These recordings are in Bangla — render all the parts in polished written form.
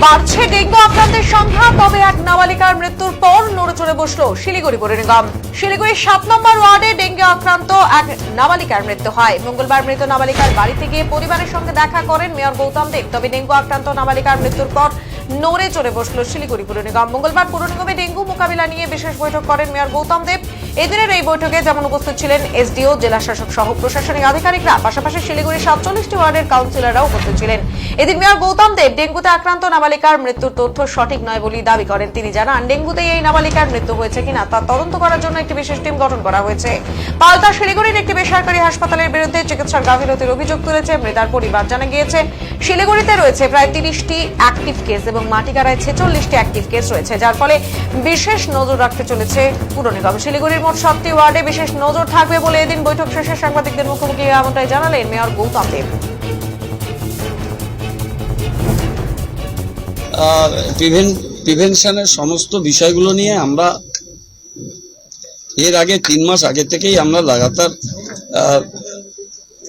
বাড়ছে ডেঙ্গু আক্রান্তের সংখ্যা, তবে এক নাবালিকার মৃত্যুর পর নড়ে চড়ে বসলো শিলিগুড়ি পৌর নিগম। শিলিগুড়ির ৭ নম্বর ওয়ার্ডে ডেঙ্গু আক্রান্ত এক নাবালিকার মৃত্যু হয়। মঙ্গলবার মৃত নাবালিকার বাড়িতে গিয়ে পরিবারের সঙ্গে দেখা করেন মেয়র গৌতম দেব। তবে ডেঙ্গু আক্রান্ত নাবালিকার মৃত্যুর পর নড়ে চড়ে বসলো শিলিগুড়ি পৌর নিগম। মঙ্গলবার পৌর নিগমে ডেঙ্গু মোকাবিলা নিয়ে বিশেষ বৈঠক করেন মেয়র গৌতম দেব। এদিনের এই বৈঠকে যেমন উপস্থিত ছিলেন এসডিও, জেলা শাসক সহ প্রশাসনিক আধিকারিকরা, পাশাপাশি শিলিগুড়ির 47টি ওয়ার্ডের কাউন্সিলররাও উপস্থিত ছিলেন। এদিন মেয়র গৌতম দেব ডেঙ্গুতে আক্রান্ত নাবালিকার মৃত্যুর তথ্য সঠিক নয় বলে দাবি করেন। তিনি জানান, ডেঙ্গুতেই এই নাবালিকার মৃত্যু হয়েছে কিনা তা তদন্ত করার জন্য একটি বিশেষ টিম গঠন করা হয়েছে। পাল্টা শিলিগুড়ির একটি বেসরকারি হাসপাতালের বিরুদ্ধে চিকিৎসার গাফিলতির অভিযোগ তুলেছে মৃতার পরিবার। জানা গিয়েছে, শিলিগুড়িতে রয়েছে প্রায় 30টি অ্যাক্টিভ কেস এবং মাটিগাড়ায় 46টি অ্যাক্টিভ কেস রয়েছে, যার ফলে বিশেষ নজর রাখতে চলেছে পুর নিগম। শিলিগুড়ির মোট 7টি ওয়ার্ডে বিশেষ নজর থাকবে বলে এদিন বৈঠক শেষে সাংবাদিকদের মুখোমুখি এমনটাই জানালেন মেয়র গৌতম দেব। প্রিভেনশনের সমস্ত বিষয়গুলো নিয়ে আমরা এর আগে 3 মাস আগে থেকেই আমরা লাগাতার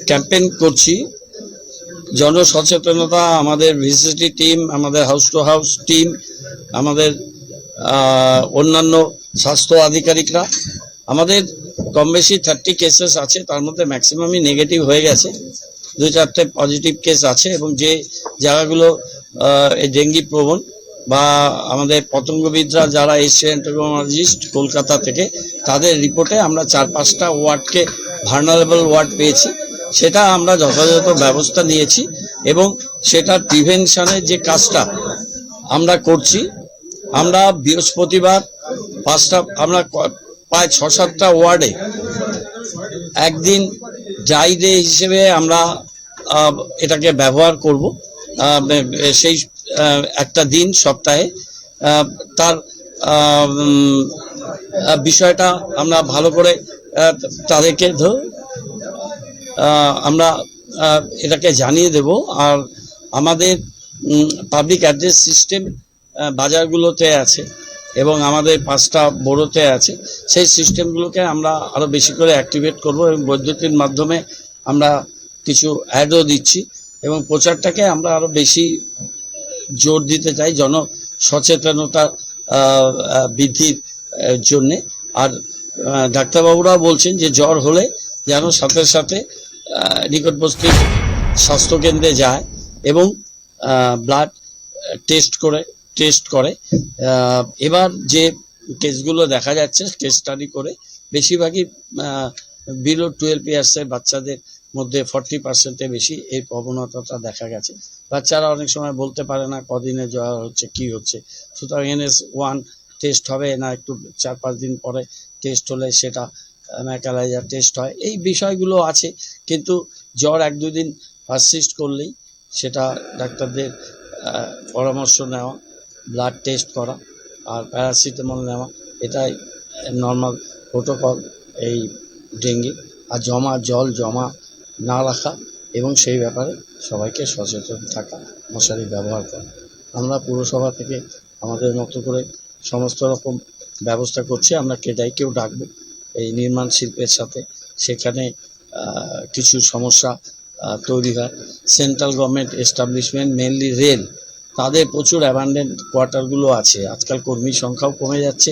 ক্যাম্পেইন করছি। জনসচেতনতা, আমাদের ভিসিটি টিম, আমাদের হাউস টু হাউস টিম, আমাদের অন্যান্য স্বাস্থ্য আধিকারিকরা, আমাদের কম বেশি 30 কেসেস আছে, তার মধ্যে ম্যাক্সিমামই নেগেটিভ হয়ে গেছে, 2-4টে পজিটিভ কেস আছে। এবং যে জায়গাগুলো ডেঙ্গি প্রবণ বা আমাদের পতঙ্গবিদরা যারা এসছে এন্টোমোলজিস্ট কলকাতা থেকে, তাদের রিপোর্টে আমরা 4-5টা ওয়ার্ডকে ভার্নারেবল ওয়ার্ড পেয়েছি। সেটা আমরা যথাযথ ব্যবস্থা নিয়েছি এবং সেটার প্রিভেনশনের যে কাজটা আমরা করছি। আমরা বৃহস্পতিবার আমরা প্রায় 6-7টা ওয়ার্ডে একদিন ড্রাই ডে হিসেবে আমরা এটাকে ব্যবহার করব। সেই একটা দিন সপ্তাহে তার বিষয়টা আমরা ভালো করে তাদেরকে আমরা এটাকে জানিয়ে দেব। আর আমাদের পাবলিক অ্যাড্রেস সিস্টেম বাজারগুলোতে আছে এবং আমাদের 5টা বড়োতে আছে। সেই সিস্টেমগুলোকে আমরা আরও বেশি করে অ্যাক্টিভেট করব এবং বৈদ্যুতিক মাধ্যমে আমরা কিছু অ্যাডও দিচ্ছি এবং প্রচারটাকে আমরা আরও বেশি জোর দিতে চাই জনসচেতনতা বৃদ্ধির জন্যে। আর ডাক্তারবাবুরা বলছেন যে জ্বর হলে যেন সাথে সাথে নিকটবর্তী স্বাস্থ্যকেন্দ্রে যায় এবং ব্লাড টেস্ট করে। এবার যে কেসগুলো দেখা যাচ্ছে কেস স্টাডি করে, বেশিরভাগই বিলো 12 ইয়ার্সের বাচ্চাদের মধ্যে 40%-এর বেশি এই প্রবণতাটা দেখা গেছে। বাচ্চারা অনেক সময় বলতে পারে না কদিনে জ্বর হচ্ছে, কি হচ্ছে। সুতরাং NS1 টেস্ট হবে না, একটু 4-5 দিন পরে টেস্ট হলে সেটা ম্যাকালাইজার টেস্ট হয়। এই বিষয়গুলো আছে, কিন্তু জ্বর 1-2 দিন পারসিস্ট করলেই সেটা ডাক্তারদের পরামর্শ নেওয়া, ব্লাড টেস্ট করা আর প্যারাসিটামল নেওয়া, এটাই নর্মাল প্রোটোকল এই ডেঙ্গি। আর জল জমা না রাখা এবং সেই ব্যাপারে সবাইকে সচেতন থাকা, মশারি ব্যবহার করা। আমরা পুরসভা থেকে আমাদের মতো করে সমস্ত রকম ব্যবস্থা করছি। আমরা কেউ ডাকবো এই নির্মাণ শিল্পের সাথে, সেখানে কিছু সমস্যা তৈরি হয়। Central government establishment, mainly rail, তাদের প্রচুর অ্যাবান্ডেন্ট কোয়ার্টারগুলো আছে। আজকাল কর্মীর সংখ্যাও কমে যাচ্ছে।